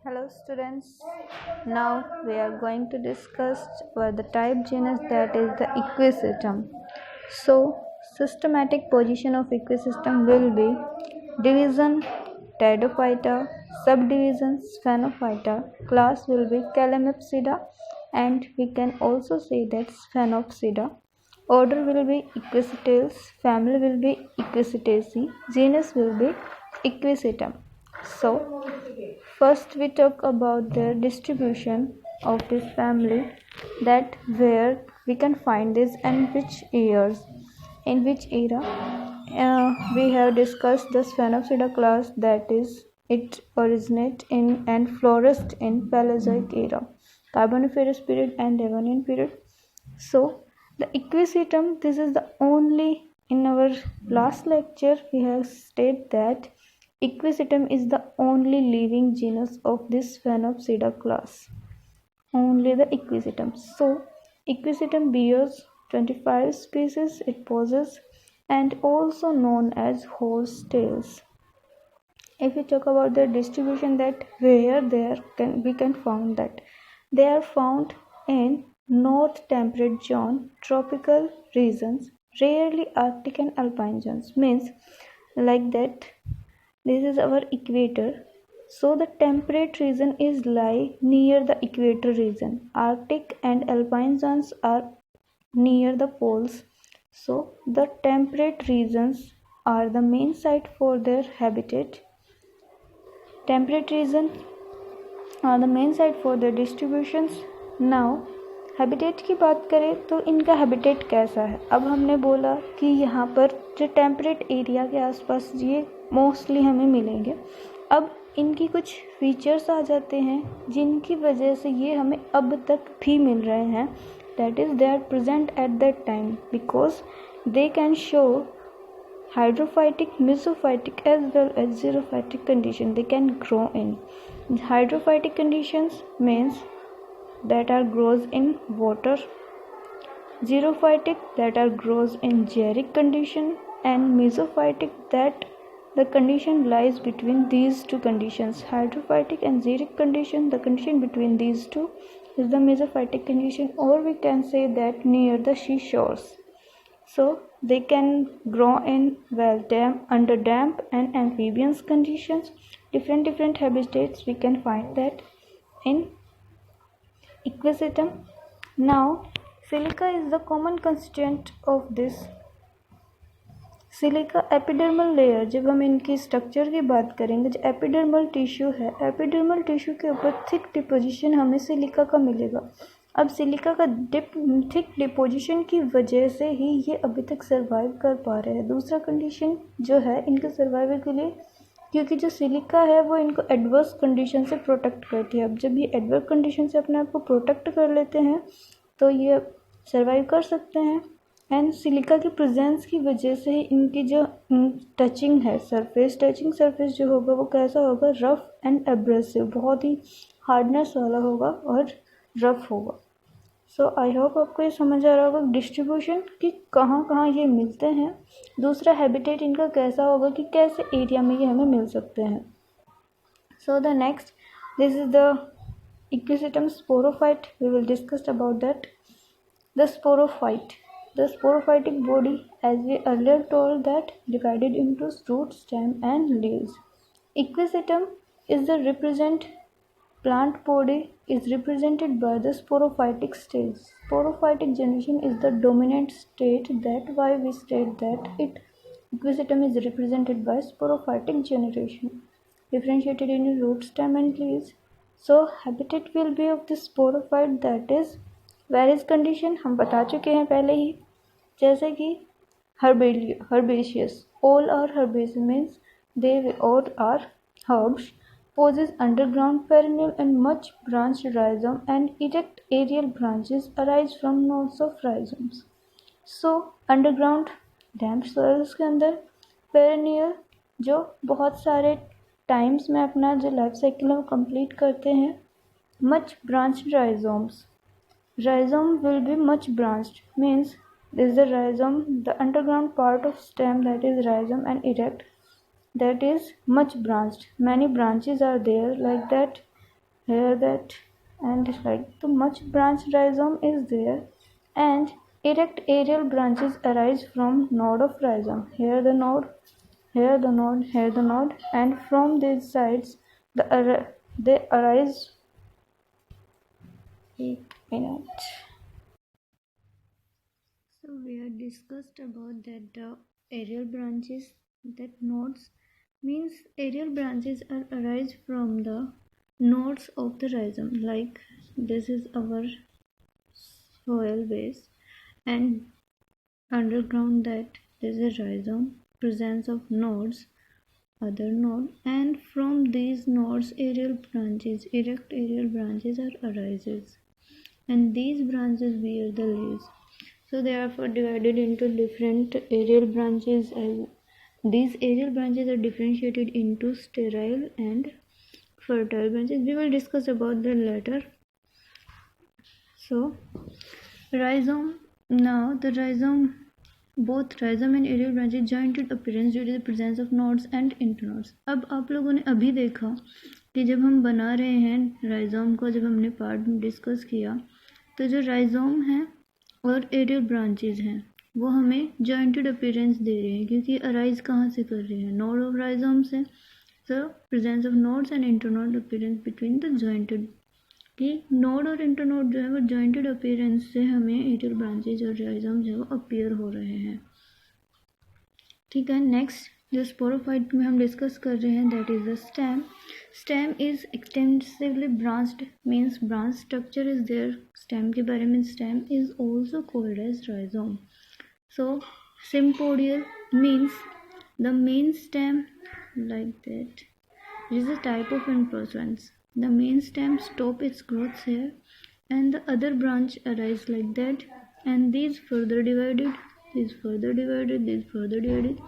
Hello students, now we are going to discuss about the type genus that is the ecosystem. So, systematic position of ecosystem will be division Pteridophyta, subdivision Sphenophyta, class will be Calamipsida, and we can also say that Sphenopsida. Order will be Equisetaceae, family will be Equisetaceae, genus will be Equisetum. So, first we talk about the distribution of this family, that where we can find this and which years, in which era. We have discussed the Sphenopsida class, that is it originated in and flourished in Paleozoic era, Carboniferous period and Devonian period. So the Equisetum, this is the only, in our last lecture we have stated that Equisetum is the only living genus of this Phenopsida class. Only the Equisetum. So Equisetum bears 25 species it possesses, and also known as horsetails. If we talk about their distribution, that where we can find that they are found in north temperate zone, tropical regions, rarely Arctic and alpine zones. Means like that this is our equator. So the temperate region is lie near the equator region. Arctic and alpine zones are near the poles. So the temperate regions are the main site for their habitat. Temperate regions are the main site for their distributions. Now habitat की बात करें तो इनका habitat कैसा है. अब हमने बोला कि यहाँ पर जो टेम्परेट एरिया के आसपास ये मोस्टली हमें मिलेंगे. अब इनकी कुछ फीचर्स आ जाते हैं जिनकी वजह से ये हमें अब तक भी मिल रहे हैं. That is they are present at that time because they can show hydrophytic, mesophytic as well as xerophytic condition they can grow in. Hydrophytic conditions means that are grows in water, xerophytic that are grows in xeric condition, and mesophytic that the condition lies between these two conditions. Hydrophytic and xeric condition, the condition between these two is the mesophytic condition, or we can say that near the seashores. So they can grow in under damp and amphibious conditions. Different habitats we can find that in Equisetum. Now silica is the common constituent of this. Silica epidermal layer, जब हम इनकी structure की बात करेंगे, जो epidermal tissue है, epidermal tissue के ऊपर थिक डिपोजिशन हमें सिलिका का मिलेगा. अब सिलिका का थिक डिपोजिशन की वजह से ही ये अभी तक सर्वाइव कर पा रहे हैं. दूसरा कंडीशन जो है इनके सर्वाइवल के लिए, क्योंकि जो सिलिका है वो इनको एडवर्स कंडीशन से प्रोटेक्ट करती है. अब जब ये एडवर्स कंडीशन से अपने आप को प्रोटेक्ट कर लेते हैं तो ये सर्वाइव कर सकते हैं. एंड सिलिका की प्रेजेंस की वजह से ही इनकी जो टचिंग है, टचिंग सरफेस जो होगा वो कैसा होगा, रफ एंड एब्रेसिव, बहुत ही हार्डनेस वाला होगा और रफ होगा. सो आई होप आपको ये समझ आ रहा होगा डिस्ट्रीब्यूशन कि कहाँ कहाँ ये मिलते हैं. दूसरा हैबिटेट इनका कैसा होगा कि कैसे एरिया में ये हमें मिल सकते हैं. So the next, this is the equisetum sporophyte. We will discuss about that. The sporophyte, the sporophytic body, as we earlier told, that divided into root, stem and leaves. Equisetum is the plant body is represented by the sporophytic stage. Sporophytic generation is the dominant state. That why we state that Equisetum is represented by sporophytic generation, differentiated in root, stem and leaves. So habitat will be of the sporophyte, that is various condition हम बता चुके हैं पहले ही, जैसे कि herbaceous, all are herbaceous means they all are herbs, possess underground perennial and much branched rhizome, and erect aerial branches arise from nodes of rhizomes. So underground damp soils के अंदर perennial जो बहुत सारे टाइम्स में अपना जो life cycle है complete करते हैं, much branched rhizomes. Rhizome will be much branched, means this is the rhizome, the underground part of stem, that is rhizome, and erect, that is much branched. Many branches are there like that. here that, and like the much branch rhizome is there, and erect aerial branches arise from node of rhizome. Here the node, here the node, here the node, and from these sides they arise. 8 minutes. So we have discussed about that the aerial branches, that nodes means aerial branches are arise from the nodes of the rhizome. Like this is our soil base, and underground that there is a rhizome, presence of nodes, other node, and from these nodes aerial branches, erect aerial branches are arises, and these branches bear the leaves. So they are divided into different aerial branches, and these aerial branches are differentiated into sterile and fertile branches. We will discuss about the latter. So rhizome, now the rhizome, both rhizome and aerial branches jointed appearance due to the presence of nodes and internodes. अब आप लोगों ने अभी देखा कि जब हम बना रहे हैं राइजोम को, जब हमने पार्ट डिस्कस किया, तो जो राइजोम है और एरियल ब्रांचेज हैं वो हमें जॉइंटेड अपीयरेंस दे रहे हैं, क्योंकि अराइज कहाँ से कर रहे हैं, नोड ऑफ राइजोम से. So presence of nodes and internode appearance between the jointed, कि नोड और इंटरनोड जो है वो जॉइंटेड अपीयरेंस से हमें एरियल ब्रांचेज और राइजोम जो है वो अपीयर हो रहे हैं. ठीक है. नेक्स्ट जो स्पोरोफाइट में हम डिस्कस कर रहे हैं that is the stem. Stem is extensively branched, means branch structure is there stem के बारे में. Stem is also called as rhizome. So sympodial means the main stem, like that. It is a type of inflorescence. The main stem stop its growth here, and the other branch arise like that, and these further divided, these further divided, these further divided.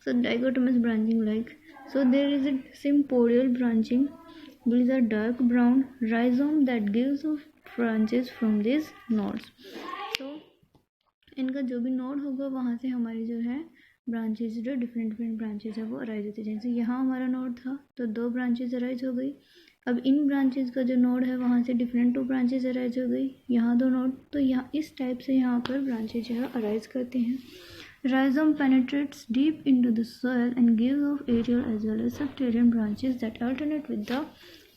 So dichotomous branching like. So there is a sympodial branching. These are dark brown rhizome that gives off branches from these nodes. So इनका जो भी node होगा वहाँ से हमारी जो है branches, जो डिफरेंट ब्रांचेज है वो अराइज होती है. जैसे यहाँ हमारा नोड था तो 2 ब्रांचेज अराइज हो गई. अब इन ब्रांचेज का जो नोड है वहाँ से डिफरेंट 2 ब्रांचेज अराइज हो गई. यहाँ 2 नोड, तो यहाँ इस टाइप से यहाँ पर ब्रांचेज जो है अराइज करते हैं. Rhizome penetrates deep into the soil and gives off aerial as well as subterranean branches that alternate with the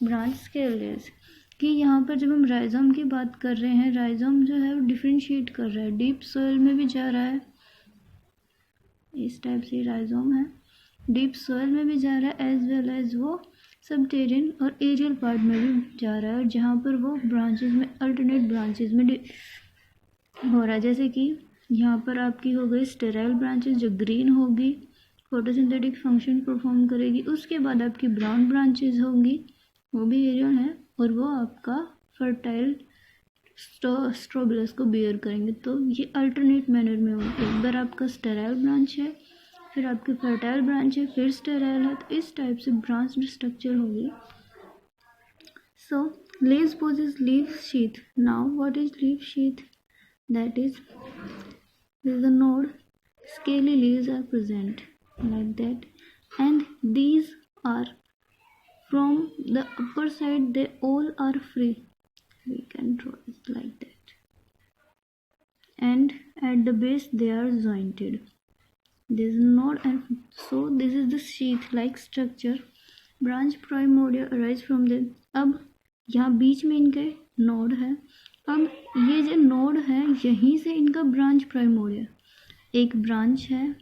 branch scale layers. कि यहाँ पर जब हम राइजोम की बात कर रहे हैं, राइजोम जो है वो डिफ्रेंशिएट कर रहा है, डीप सॉइल में भी जा रहा है, इस टाइप से राइजोम है, डीप सॉइल में भी जा रहा है एज वेल एज वो सबटेरियन और एरियल पार्ट में भी जा रहा है, और जहाँ पर वो ब्रांचेज में अल्टरनेट ब्रांचेज में हो रहा है. जैसे कि यहाँ पर आपकी हो गई स्टेराइल ब्रांचेस जो ग्रीन होगी, फोटोसिंथेटिक फंक्शन परफॉर्म करेगी. उसके बाद आपकी ब्राउन ब्रांचेस होंगी, वो भी एरियल है, और वो आपका फर्टाइल स्ट्रोबिलस को बियर करेंगे. तो ये अल्टरनेट मैनर में होगा. एक बार आपका स्टेराइल ब्रांच है, फिर आपकी फर्टाइल ब्रांच है, फिर स्टेराइल है, तो इस टाइप से ब्रांच स्ट्रक्चर होगी. So leaves possess leaf sheath. Now what is leaf sheath? That is, this is the node, scaly leaves are present like that, and these are from the upper side, they all are free. We can draw it like that, and at the base they are jointed. This node, and so this is the sheath like structure. Branch primordia arise from them. अब यहाँ बीच में इनके node है. अब ये जो node है यहीं से इनका ब्रांच प्राइमोरिया, एक ब्रांच है,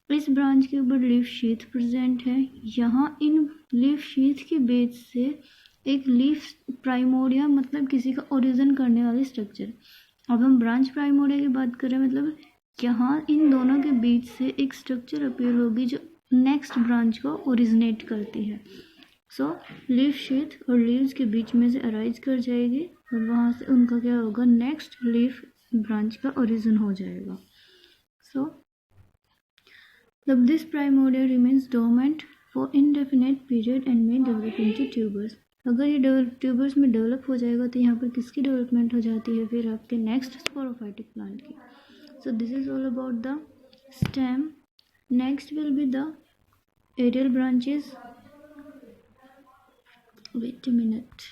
इस ब्रांच के ऊपर लीफ शीथ प्रेजेंट है. यहाँ इन लीफ शीथ के बेस से एक लीफ प्राइमोरिया, मतलब किसी का ओरिजिन करने वाली स्ट्रक्चर. अब हम ब्रांच प्राइमोरिया की बात करें, मतलब यहाँ इन दोनों के बीच से एक स्ट्रक्चर अपीयर होगी जो नेक्स्ट ब्रांच को ओरिजिनेट करती है. सो लीफ शीथ और लीव्स के बीच में से अराइज कर जाएगी, और वहाँ से उनका क्या होगा, नेक्स्ट लीफ ब्रांच का ओरिजिन हो जाएगा. So this primordia remains dormant for indefinite period and may develop into tubers. अगर ये ट्यूबर्स में डेवलप हो जाएगा तो यहाँ पर किसकी डेवलपमेंट हो जाती है, फिर आपके नेक्स्ट स्पोरोफाइटिक प्लांट की. So this is all about the stem. Next will be the aerial branches. Wait a minute.